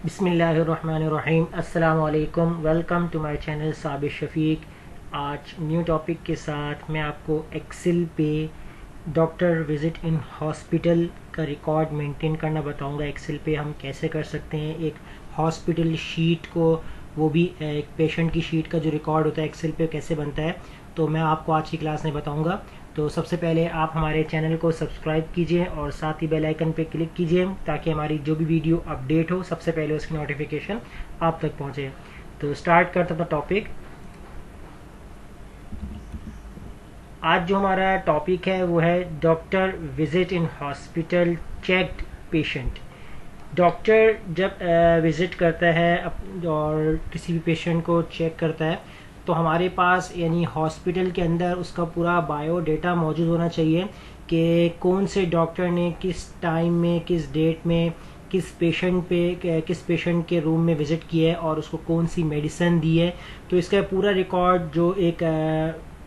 बिस्मिल्लाहिर्रहमानिर्रहीम। अस्सलामु अलैकुम। Welcome to my channel Sabir Shafiq. आज न्यू टॉपिक के साथ मैं आपको एक्सेल पे डॉक्टर विज़िट इन हॉस्पिटल का रिकॉर्ड मेंटेन करना बताऊंगा। एक्सेल पे हम कैसे कर सकते हैं एक हॉस्पिटल शीट को, वो भी एक पेशेंट की शीट का जो रिकॉर्ड होता है एक्सेल पे कैसे बनता है, तो मैं आपको आज की क्लास में बताऊंगा। तो सबसे पहले आप हमारे चैनल को सब्सक्राइब कीजिए और साथ ही बेल आइकन पे क्लिक कीजिए ताकि हमारी जो भी वीडियो अपडेट हो सबसे पहले उसकी नोटिफिकेशन आप तक पहुंचे। तो स्टार्ट करते हैं टॉपिक। आज जो हमारा टॉपिक है वो है doctor visit in hospital checked patient. Doctor जब विज़िट करता है और किसी भी पेशेंट को चेक करता है तो हमारे पास यानी हॉस्पिटल के अंदर उसका पूरा बायो डेटा मौजूद होना चाहिए कि कौन से डॉक्टर ने किस टाइम में, किस डेट में, किस पेशेंट के रूम में विज़िट किया है और उसको कौन सी मेडिसिन दी है। तो इसका पूरा रिकॉर्ड जो एक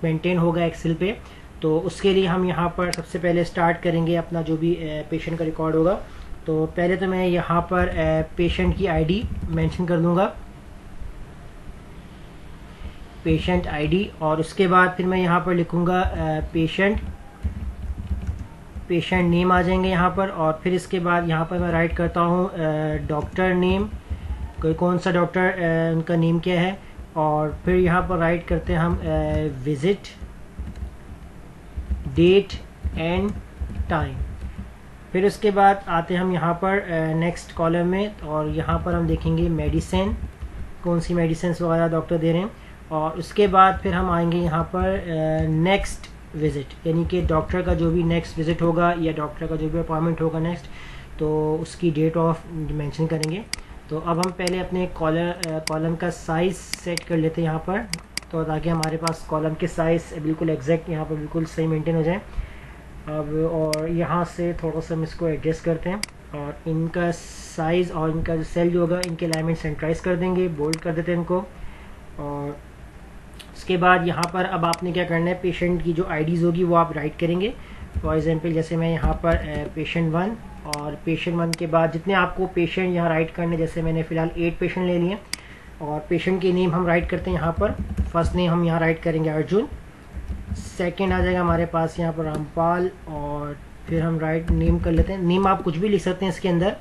मेंटेन होगा एक्सेल पे। तो उसके लिए हम यहाँ पर सबसे पहले स्टार्ट करेंगे अपना जो भी पेशेंट का रिकॉर्ड होगा। तो पहले तो मैं यहाँ पर पेशेंट की आईडी मेंशन कर दूंगा, पेशेंट आईडी, और उसके बाद फिर मैं यहाँ पर लिखूंगा पेशेंट नेम आ जाएंगे यहाँ पर। और फिर इसके बाद यहाँ पर मैं राइट करता हूँ डॉक्टर नेम, कोई कौन सा डॉक्टर, उनका नेम क्या है। और फिर यहाँ पर राइट करते हैं हम विजिट डेट एंड टाइम। फिर उसके बाद आते हैं हम यहाँ पर नेक्स्ट कॉलम में और यहाँ पर हम देखेंगे मेडिसिन, कौन सी मेडिसिन वगैरह डॉक्टर दे रहे हैं। और उसके बाद फिर हम आएंगे यहाँ पर नेक्स्ट विज़िट, यानी कि डॉक्टर का जो भी नेक्स्ट विज़िट होगा या डॉक्टर का जो भी अपॉइंटमेंट होगा नेक्स्ट, तो उसकी डेट ऑफ मेंशन करेंगे। तो अब हम पहले अपने कॉलम का साइज़ सेट कर लेते हैं यहाँ पर, तो ताकि हमारे पास कॉलम के साइज़ बिल्कुल एग्जैक्ट यहाँ पर बिल्कुल सही मेंटेन हो जाए। अब और यहाँ से थोड़ा सा हम इसको एडजस्ट करते हैं और इनका साइज़ और इनका जो सेल जो होगा इनके अलाइनमेंट सेंट्राइज कर देंगे, बोल्ड कर देते हैं इनको। और उसके बाद यहाँ पर अब आपने क्या करना है, पेशेंट की जो आईडीज़ होगी वो आप राइट करेंगे। फॉर एग्जांपल जैसे मैं यहाँ पर पेशेंट 1, और पेशेंट 1 के बाद जितने आपको पेशेंट यहाँ राइट करने, जैसे मैंने फ़िलहाल 8 पेशेंट ले लिए। और पेशेंट के नेम हम राइट करते हैं यहाँ पर। फर्स्ट नेम हम यहाँ राइट करेंगे अर्जुन, सेकेंड आ जाएगा हमारे पास यहाँ पर रामपाल, और फिर हम राइट नेम कर लेते हैं। नेम आप कुछ भी लिख सकते हैं इसके अंदर,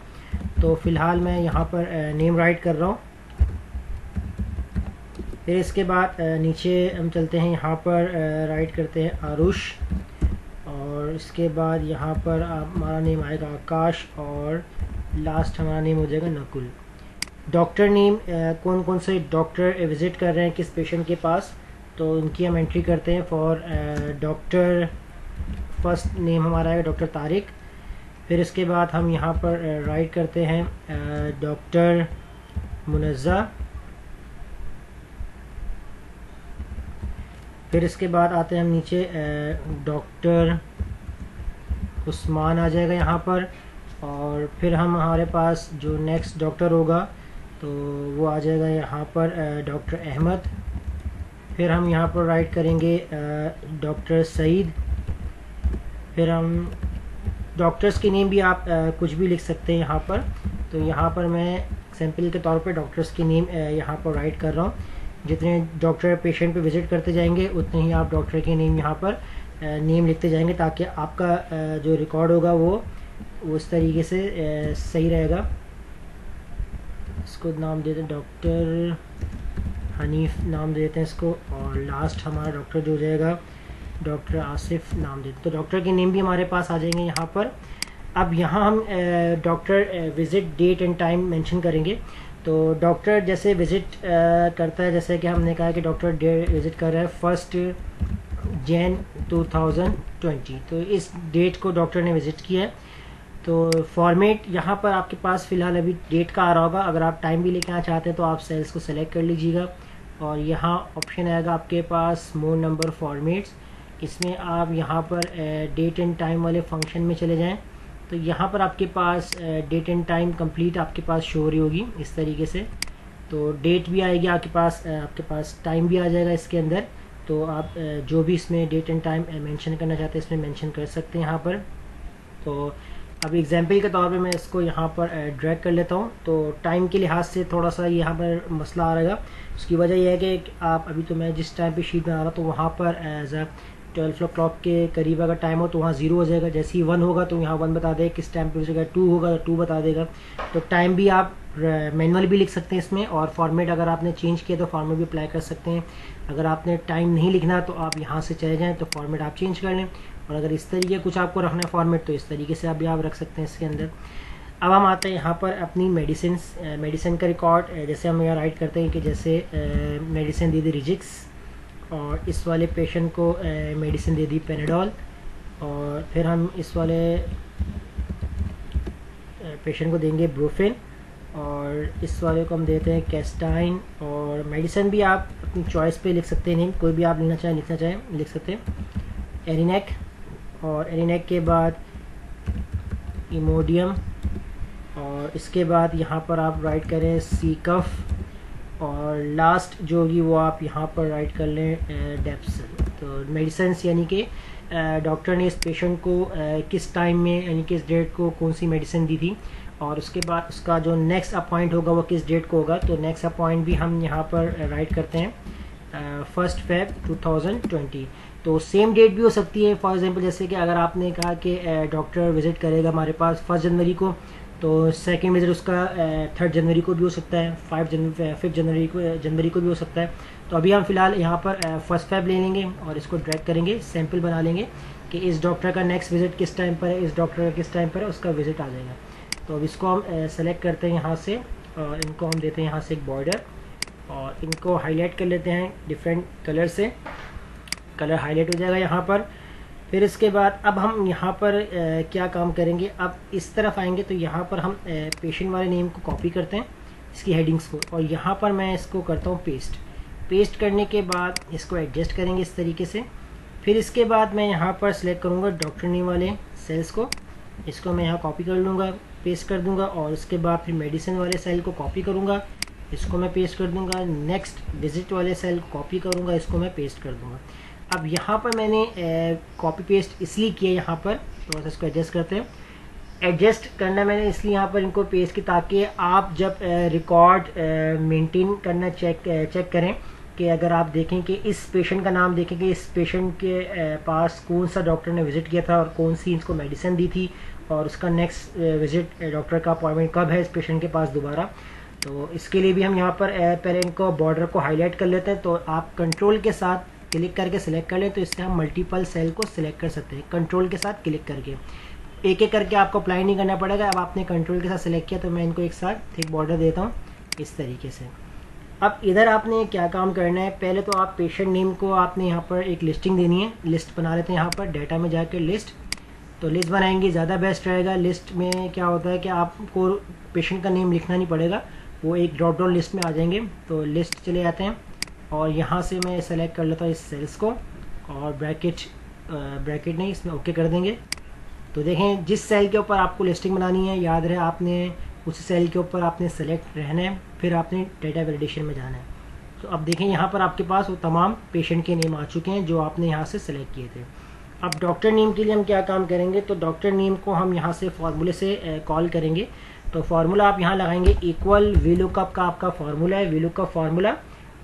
तो फ़िलहाल मैं यहाँ पर नेम राइट कर रहा हूँ। फिर इसके बाद नीचे हम चलते हैं, यहाँ पर राइट करते हैं आरुष, और इसके बाद यहाँ पर हमारा नेम आएगा आकाश, और लास्ट हमारा नेम हो जाएगा नकुल। डॉक्टर नेम, कौन कौन से डॉक्टर विज़िट कर रहे हैं किस पेशेंट के पास, तो उनकी हम एंट्री करते हैं। फॉर डॉक्टर, फर्स्ट नेम हमारा है डॉक्टर तारिक। फिर इसके बाद हम यहाँ पर राइट करते हैं डॉक्टर मुनज़्ज़ा। फिर इसके बाद आते हैं हम नीचे, डॉक्टर उस्मान आ जाएगा यहाँ पर। और फिर हम हमारे पास जो नेक्स्ट डॉक्टर होगा तो वो आ जाएगा यहाँ पर डॉक्टर अहमद। फिर हम यहाँ पर राइट करेंगे डॉक्टर सईद। फिर हम डॉक्टर्स के नेम भी आप कुछ भी लिख सकते हैं यहाँ पर। तो यहाँ पर मैं सैम्पल के तौर पे डॉक्टर्स के नेम यहाँ पर राइट कर रहा हूँ। जितने डॉक्टर पेशेंट पे विज़िट करते जाएंगे उतने ही आप डॉक्टर के नेम यहाँ पर नेम लिखते जाएंगे, ताकि आपका जो रिकॉर्ड होगा वो उस तरीके से सही रहेगा। इसको नाम देते हैं डॉक्टर हनीफ, नाम देते हैं इसको। और लास्ट हमारा डॉक्टर जो हो जाएगा डॉक्टर आसिफ नाम देते हैं। तो डॉक्टर के नेम भी हमारे पास आ जाएंगे यहाँ पर। अब यहाँ हम doctor visit date and time mention करेंगे। तो डॉक्टर जैसे विज़िट करता है, जैसे कि हमने कहा कि डॉक्टर विज़िट कर रहा है 1 जैन 2020, तो इस डेट को डॉक्टर ने विज़िट किया है। तो फॉर्मेट यहाँ पर आपके पास फ़िलहाल अभी डेट का आ रहा होगा। अगर आप टाइम भी लेके आना चाहते हैं तो आप सेल्स को सेलेक्ट कर लीजिएगा, और यहाँ ऑप्शन आएगा आपके पास मोर नंबर फॉर्मेट्स। इसमें आप यहाँ पर डेट एंड टाइम वाले फंक्शन में चले जाएं, तो यहाँ पर आपके पास डेट एंड टाइम कंप्लीट आपके पास शो हो रही होगी इस तरीके से। तो डेट भी आएगी आपके पास टाइम भी आ जाएगा इसके अंदर। तो आप जो भी इसमें डेट एंड टाइम मेंशन करना चाहते हैं इसमें मेंशन कर सकते हैं यहाँ पर। तो अब एग्जाम्पल के तौर पे मैं इसको यहाँ पर ड्रैग कर लेता हूँ। तो टाइम के लिहाज से थोड़ा सा यहाँ पर मसला आ रहेगा। उसकी वजह यह है कि आप अभी तो मैं जिस टाइम पे शीट बना रहा तो वहाँ पर एज अ 12 o'clock के करीब अगर टाइम हो तो वहाँ 0 हो जाएगा। जैसे ही 1 होगा तो यहाँ 1 बता देगा, किस टाइम पे हो जाएगा 2 होगा तो 2 बता देगा। तो टाइम भी आप मैनुअल भी लिख सकते हैं इसमें, और फॉर्मेट अगर आपने चेंज किया तो फॉर्मेट भी अप्लाई कर सकते हैं। अगर आपने टाइम नहीं लिखना तो आप यहाँ से चले जाएँ तो फॉर्मेट आप चेंज कर लें, और अगर इस तरीके कुछ आपको रखना है फॉर्मेट तो इस तरीके से आप रख सकते हैं इसके अंदर। अब हम आते हैं यहाँ पर अपनी मेडिसिन का रिकॉर्ड। जैसे हम यहाँ राइट करते हैं कि जैसे मेडिसिन दे दी रिजिक्स, और इस वाले पेशेंट को मेडिसिन दे दी पेनाडोल, और फिर हम इस वाले पेशेंट को देंगे ब्रोफिन, और इस वाले को हम देते हैं कैस्टाइन। और मेडिसिन भी आप अपनी चॉइस पे लिख सकते हैं, कोई भी आप लिखना चाहें लिख सकते हैं। एरिनेक, और एरिनेक के बाद इमोडियम, और इसके बाद यहाँ पर आप राइट करें सीकफ, और लास्ट जो होगी वो आप यहाँ पर राइट कर लें डेप्सन। तो मेडिसिन यानी कि डॉक्टर ने इस पेशेंट को किस टाइम में यानी किस डेट को कौन सी मेडिसिन दी थी, और उसके बाद उसका जो नेक्स्ट अपॉइंट होगा वो किस डेट को होगा। तो नेक्स्ट अपॉइंट भी हम यहाँ पर राइट करते हैं 1 Feb 2020। तो सेम डेट भी हो सकती है। फॉर एग्जांपल जैसे कि अगर आपने कहा कि डॉक्टर विज़िट करेगा हमारे पास 1 जनवरी को, तो सेकेंड विज़िट उसका 3 जनवरी को भी हो सकता है, 5 जनवरी को भी हो सकता है। तो अभी हम फिलहाल यहाँ पर 1 Feb ले लेंगे और इसको ड्रैग करेंगे, सैम्पल बना लेंगे कि इस डॉक्टर का नेक्स्ट विज़िट किस टाइम पर है, इस डॉक्टर का किस टाइम पर है, उसका विज़िट आ जाएगा। तो अब इसको हम सेलेक्ट करते हैं यहाँ से, और इनको हम देते हैं यहाँ से एक बॉर्डर, और इनको हाईलाइट कर लेते हैं डिफरेंट कलर से। कलर हाईलाइट हो जाएगा यहाँ पर। फिर इसके बाद अब हम यहाँ पर क्या काम करेंगे, अब इस तरफ आएंगे तो यहाँ पर हम पेशेंट वाले नेम को कॉपी करते हैं, इसकी हेडिंग्स को, और यहाँ पर मैं इसको करता हूँ पेस्ट करने के बाद इसको एडजस्ट करेंगे इस तरीके से। फिर इसके बाद मैं यहाँ पर सिलेक्ट करूँगा डॉक्टर नेम वाले सेल्स को, इसको मैं यहाँ कॉपी कर लूँगा, पेस्ट कर दूँगा, और उसके बाद फिर मेडिसिन वाले सेल को कॉपी करूँगा, इसको मैं पेस्ट कर दूँगा। नेक्स्ट विजिट वाले सेल को कॉपी करूँगा, इसको मैं पेस्ट कर दूँगा। अब यहाँ पर मैंने कॉपी पेस्ट इसलिए किया, यहाँ पर थोड़ा सा इसको एडजस्ट करते हैं। एडजस्ट करना मैंने इसलिए यहाँ पर इनको पेस्ट की, ताकि आप जब रिकॉर्ड मेंटेन करना चेक करें कि अगर आप देखें कि इस पेशेंट का नाम देखें कि इस पेशेंट के पास कौन सा डॉक्टर ने विज़िट किया था और कौन सी इसको मेडिसिन दी थी, और उसका नेक्स्ट विज़िट डॉक्टर का अपॉइंटमेंट कब है इस पेशेंट के पास दोबारा। तो इसके लिए भी हम यहाँ पर पहले इनको बॉर्डर को हाईलाइट कर लेते हैं। तो आप कंट्रोल के साथ क्लिक करके सिलेक्ट कर लें, तो इससे हम मल्टीपल सेल को सिलेक्ट कर सकते हैं कंट्रोल के साथ क्लिक करके। एक एक करके आपको अप्लाई नहीं करना पड़ेगा। अब आपने कंट्रोल के साथ सिलेक्ट किया तो मैं इनको एक साथ एक बॉर्डर देता हूँ इस तरीके से। अब इधर आपने क्या काम करना है, पहले तो आप पेशेंट नेम को आपने यहाँ पर एक लिस्टिंग देनी है। लिस्ट बना लेते हैं, यहाँ पर डेटा में जाकर लिस्ट, तो लिस्ट बनाएंगे ज़्यादा बेस्ट रहेगा। लिस्ट में क्या होता है कि आपको पेशेंट का नेम लिखना नहीं पड़ेगा, वो एक ड्रॉप डाउन लिस्ट में आ जाएंगे। तो लिस्ट चले जाते हैं, और यहाँ से मैं सेलेक्ट कर लेता हूँ इस सेल्स को, और ब्रैकेट नहीं इसमें ओके कर देंगे। तो देखें जिस सेल के ऊपर आपको लिस्टिंग बनानी है, याद रहे आपने उस सेल के ऊपर आपने सेलेक्ट रहना है, फिर आपने डेटा वैलिडेशन में जाना है। तो अब देखें यहाँ पर आपके पास वो तमाम पेशेंट के नेम आ चुके हैं जो आपने यहाँ से सेलेक्ट किए थे। अब डॉक्टर नेम के लिए हम क्या काम करेंगे, तो डॉक्टर नेम को हम यहाँ से फार्मूले से कॉल करेंगे। तो फार्मूला आप यहाँ लगाएंगे इक्वल वीलुकअप का आपका फार्मूला है, वीलुकअप फार्मूला।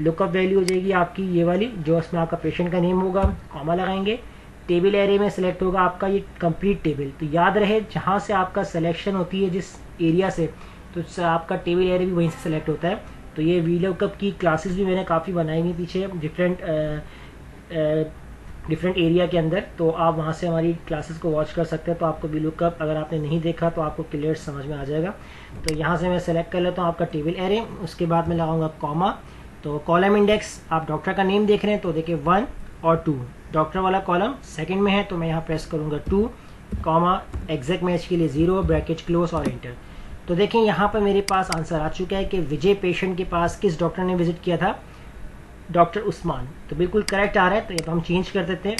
लुकअप वैल्यू हो जाएगी आपकी ये वाली जो उसमें आपका पेशेंट का नेम होगा, कॉमा लगाएंगे। टेबल एरे में सेलेक्ट होगा आपका ये कंप्लीट टेबल। तो याद रहे जहाँ से आपका सिलेक्शन होती है जिस एरिया से, तो आपका टेबल एरे भी वहीं से सेलेक्ट होता है। तो ये वीलुकअप की क्लासेस भी मैंने काफ़ी बनाई हुई पीछे डिफरेंट एरिया के अंदर, तो आप वहाँ से हमारी क्लासेस को वॉच कर सकते हैं। तो आपको वीलुकअप अगर आपने नहीं देखा तो आपको क्लियर समझ में आ जाएगा। तो यहाँ से मैं सेलेक्ट कर लेता हूँ आपका टेबल एरे, उसके बाद मैं लगाऊंगा कॉमा। तो कॉलम इंडेक्स आप डॉक्टर का नेम देख रहे हैं, तो देखिए 1 और 2, डॉक्टर वाला कॉलम सेकंड में है, तो मैं यहाँ प्रेस करूँगा 2, कॉमा एग्जैक्ट मैच के लिए 0, ब्रैकेट क्लोज और एंटर। तो देखें यहाँ पर मेरे पास आंसर आ चुका है कि विजय पेशेंट के पास किस डॉक्टर ने विजिट किया था, डॉक्टर उस्मान। तो बिल्कुल करेक्ट आ रहा है। तो ये तो हम चेंज कर देते हैं,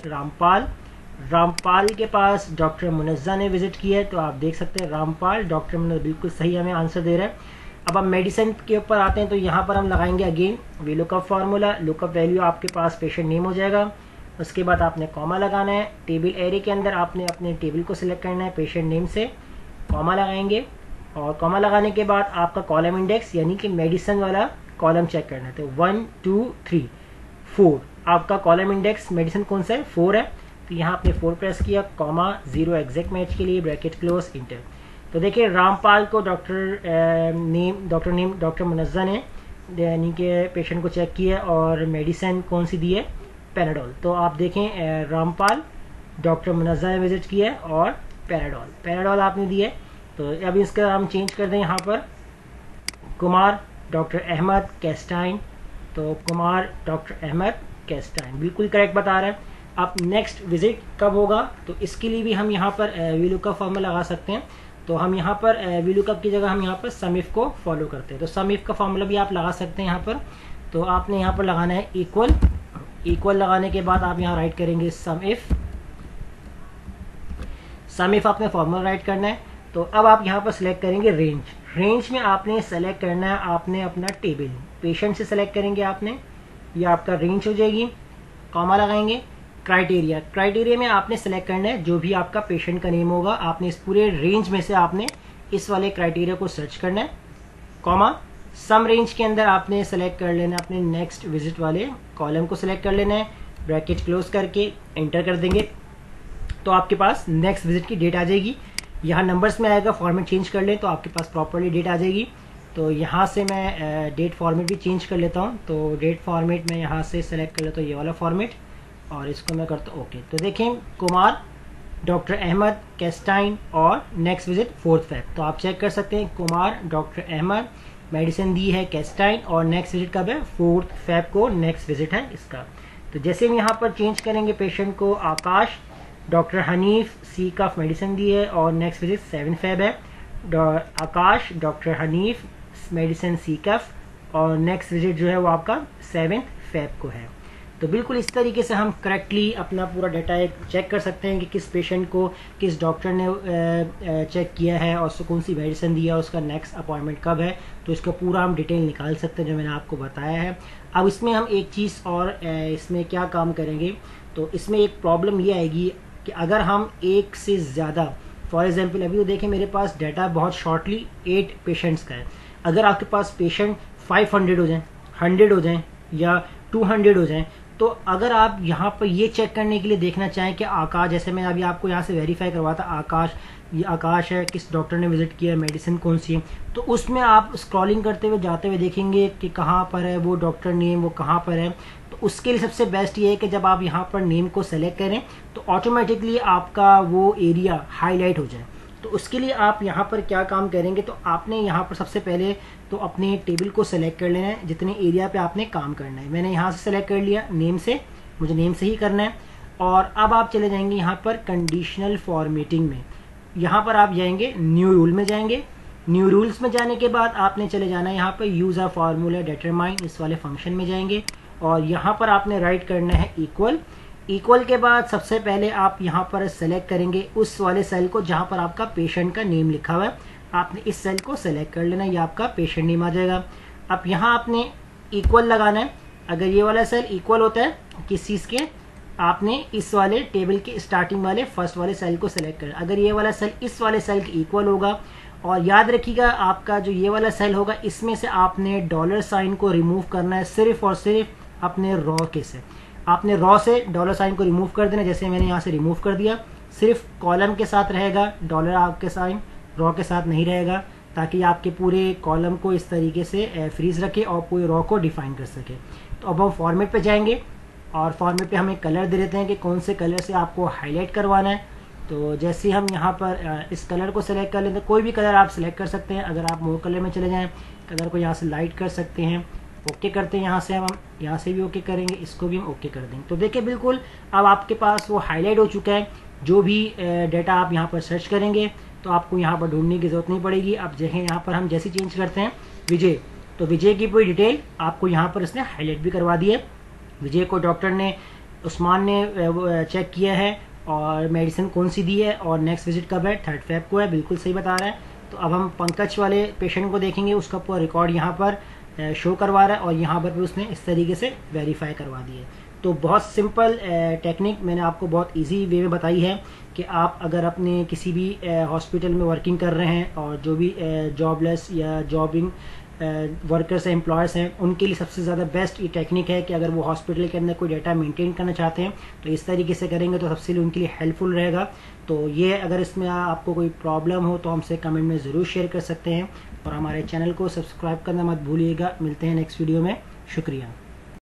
रामपाल के पास डॉक्टर मुनज़्ज़ा ने विजिट किया है। तो आप देख सकते हैं रामपाल, डॉक्टर मुनज़्ज़ा बिल्कुल सही हमें आंसर दे रहा है। अब हम मेडिसिन के ऊपर आते हैं, तो यहाँ पर हम लगाएंगे again VLOOKUP formula. Lookup value आपके पास पेशेंट नेम हो जाएगा, उसके बाद आपने कॉमा लगाना है। टेबल एरे के अंदर आपने अपने टेबल को सिलेक्ट करना है पेशेंट नेम से, कॉमा लगाएंगे और कॉमा लगाने के बाद आपका कॉलम इंडेक्स यानी कि मेडिसिन वाला कॉलम चेक करना है। तो 1 2 3 4 आपका कॉलम इंडेक्स मेडिसिन कौन सा है, 4 है। तो यहाँ आपने 4 प्रेस किया, कॉमा 0 एग्जैक्ट मैच के लिए, ब्रैकेट क्लोज, इंटर। तो देखिए रामपाल को डॉक्टर मुनज़्ज़ा ने यानी कि पेशेंट को चेक किया और मेडिसिन कौन सी दी है, पैराडोल। तो आप देखें रामपाल डॉक्टर मुनज़्ज़ा ने विजिट किया और पैराडोल आपने दिया है। तो अब इसका हम चेंज कर दें यहाँ पर कुमार डॉक्टर अहमद कैस्टाइन। तो कुमार डॉक्टर अहमद कैस्टाइन बिल्कुल करेक्ट बता रहा है। अब नेक्स्ट विजिट कब होगा, तो इसके लिए भी हम यहाँ पर वीलुकअप फॉर्मूला लगा सकते हैं। तो हम यहाँ पर वीलुकअप की जगह हम यहाँ पर समिफ को फॉलो करते हैं। तो समिफ का फॉर्मूला भी आप लगा सकते हैं यहाँ पर। तो आपने यहाँ पर लगाना है इक्वल लगाने के बाद आप यहाँ राइट करेंगे समिफ आपने फॉर्मूला राइट करना है। तो अब आप यहाँ पर सिलेक्ट करेंगे रेंज में आपने सेलेक्ट करना है आपने अपना टेबल, पेशेंट से सेलेक्ट करेंगे आपने, ये आपका रेंज हो जाएगी, कॉमा लगाएंगे। क्राइटेरिया में आपने सेलेक्ट करना है जो भी आपका पेशेंट का नेम होगा, आपने इस पूरे रेंज में से आपने इस वाले क्राइटेरिया को सर्च करना है, कॉमा सम रेंज के अंदर आपने सेलेक्ट कर लेना है अपने नेक्स्ट विजिट वाले कॉलम को सेलेक्ट कर लेना है, ब्रैकेट क्लोज करके एंटर कर देंगे। तो आपके पास नेक्स्ट विजिट की डेट आ जाएगी। यहाँ नंबर्स में आएगा, फॉर्मेट चेंज कर लें तो आपके पास प्रॉपरली डेट आ जाएगी। तो यहाँ से मैं डेट फॉर्मेट भी चेंज कर लेता हूँ। तो डेट फॉर्मेट में यहाँ से सेलेक्ट कर लेता हूँ ये वाला फॉर्मेट और इसको मैं करता हूँ ओके। तो देखें कुमार डॉक्टर अहमद कैस्टाइन और नेक्स्ट विजिट 4 फेब। तो आप चेक कर सकते हैं कुमार डॉक्टर अहमद मेडिसिन दी है कैस्टाइन और नेक्स्ट विजिट कब है, 4 फेब को नेक्स्ट विजिट है इसका। तो जैसे हम यहाँ पर चेंज करेंगे पेशेंट को, आकाश डॉक्टर हनीफ सी कफ मेडिसिन दी है और नेक्स्ट विजिट 7 फेब है, आकाश डॉक्टर हनीफ मेडिसिन सी कफ और नेक्स्ट विजिट जो है वो आपका 7 फेब को है। तो बिल्कुल इस तरीके से हम करेक्टली अपना पूरा डाटा चेक कर सकते हैं कि किस पेशेंट को किस डॉक्टर ने चेक किया है और उसको कौन सी मेडिसिन दिया, उसका नेक्स्ट अपॉइंटमेंट कब है। तो इसका पूरा हम डिटेल निकाल सकते हैं जो मैंने आपको बताया है। अब इसमें हम एक चीज़ और इसमें क्या काम करेंगे, तो इसमें एक प्रॉब्लम ये आएगी कि अगर हम एक से ज़्यादा, फॉर एग्जांपल अभी तो देखें मेरे पास डाटा बहुत शॉर्टली 8 पेशेंट्स का है। अगर आपके पास पेशेंट 500 हो जाएं, 100 हो जाएं या 200 हो जाएं, तो अगर आप यहाँ पर ये चेक करने के लिए देखना चाहें कि आकाश, जैसे मैं अभी आपको यहाँ से वेरीफाई करवा था आकाश, ये आकाश है, किस डॉक्टर ने विजिट किया है, मेडिसिन कौन सी है, तो उसमें आप स्क्रॉलिंग करते हुए जाते हुए देखेंगे कि कहाँ पर है वो डॉक्टर नेम, वो कहाँ पर है। तो उसके लिए सबसे बेस्ट ये है कि जब आप यहाँ पर नेम को सेलेक्ट करें तो ऑटोमेटिकली आपका वो एरिया हाईलाइट हो जाए। तो उसके लिए आप यहाँ पर क्या काम करेंगे, तो आपने यहाँ पर सबसे पहले तो अपने टेबल को सेलेक्ट कर लेना है जितने एरिया पे आपने काम करना है। मैंने यहाँ से सेलेक्ट कर लिया नेम से, मुझे नेम से ही करना है। और अब आप चले जाएंगे यहाँ पर कंडीशनल फॉर्मेटिंग में, यहाँ पर आप जाएंगे न्यू रूल में जाएंगे। न्यू रूल्स में जाने के बाद आपने चले जाना है यहाँ पर यूज अ फार्मूला डिटरमाइन, इस वाले फंक्शन में जाएंगे और यहाँ पर आपने राइट करना है इक्वल के बाद सबसे पहले आप यहाँ पर सेलेक्ट करेंगे उस वाले सेल को जहाँ पर आपका पेशेंट का नेम लिखा हुआ है। आपने इस सेल को सेलेक्ट कर लेना, ये आपका पेशेंट नेम आ जाएगा। अब यहाँ आपने इक्वल लगाना है। अगर ये वाला सेल इक्वल होता है किस चीज़ के, आपने इस वाले टेबल के स्टार्टिंग वाले फर्स्ट वाले सेल को सेलेक्ट करना। अगर ये वाला सेल इस वाले सेल के इक्वल होगा, और याद रखिएगा आपका जो ये वाला सेल होगा इसमें से आपने डॉलर साइन को रिमूव करना है सिर्फ और सिर्फ अपने रॉ के से। आपने रॉ से डॉलर साइन को रिमूव कर देना, जैसे मैंने यहाँ से रिमूव कर दिया। सिर्फ कॉलम के साथ रहेगा डॉलर, आपके साइन रॉ के साथ नहीं रहेगा, ताकि आपके पूरे कॉलम को इस तरीके से फ्रीज रखे और पूरे रॉ को डिफाइन कर सके। तो अब हम फॉर्मेट पे जाएंगे और फॉर्मेट पे हम एक कलर दे देते हैं कि कौन से कलर से आपको हाईलाइट करवाना है। तो जैसे हम यहाँ पर इस कलर को सिलेक्ट कर लेते हैं, कोई भी कलर आप सिलेक्ट कर सकते हैं। अगर आप मोर कलर में चले जाएँ, कलर को यहाँ से लाइट कर सकते हैं, ओके करते हैं। यहाँ से हम यहाँ से भी ओके करेंगे, इसको भी हम ओके कर देंगे। तो देखिए बिल्कुल अब आपके पास वो हाईलाइट हो चुका है। जो भी डाटा आप यहाँ पर सर्च करेंगे तो आपको यहाँ पर ढूंढने की जरूरत नहीं पड़ेगी। अब देखें यहाँ पर हम जैसे चेंज करते हैं विजय, तो विजय की पूरी डिटेल आपको यहाँ पर इसने हाईलाइट भी करवा दी है। विजय को डॉक्टर ने, उस्मान ने चेक किया है और मेडिसिन कौन सी दी है और नेक्स्ट विजिट कब है, 3 फेब को है, बिल्कुल सही बता रहा है। तो अब हम पंकज वाले पेशेंट को देखेंगे, उसका पूरा रिकॉर्ड यहाँ पर शो करवा रहा है और यहाँ पर भी उसने इस तरीके से वेरीफाई करवा दिए। तो बहुत सिंपल टेक्निक मैंने आपको बहुत इजी वे में बताई है कि आप अगर अपने किसी भी हॉस्पिटल में वर्किंग कर रहे हैं और जो भी जॉबलेस या जॉबिंग वर्कर्स हैं, एम्प्लॉयर्स हैं, उनके लिए सबसे ज़्यादा बेस्ट ये टेक्निक है कि अगर वो हॉस्पिटल के अंदर कोई डाटा मेंटेन करना चाहते हैं तो इस तरीके से करेंगे तो सबसे लिए उनके लिए हेल्पफुल रहेगा। तो ये अगर इसमें आपको कोई प्रॉब्लम हो तो हमसे कमेंट में ज़रूर शेयर कर सकते हैं और हमारे चैनल को सब्सक्राइब करना मत भूलिएगा। मिलते हैं नेक्स्ट वीडियो में। शुक्रिया।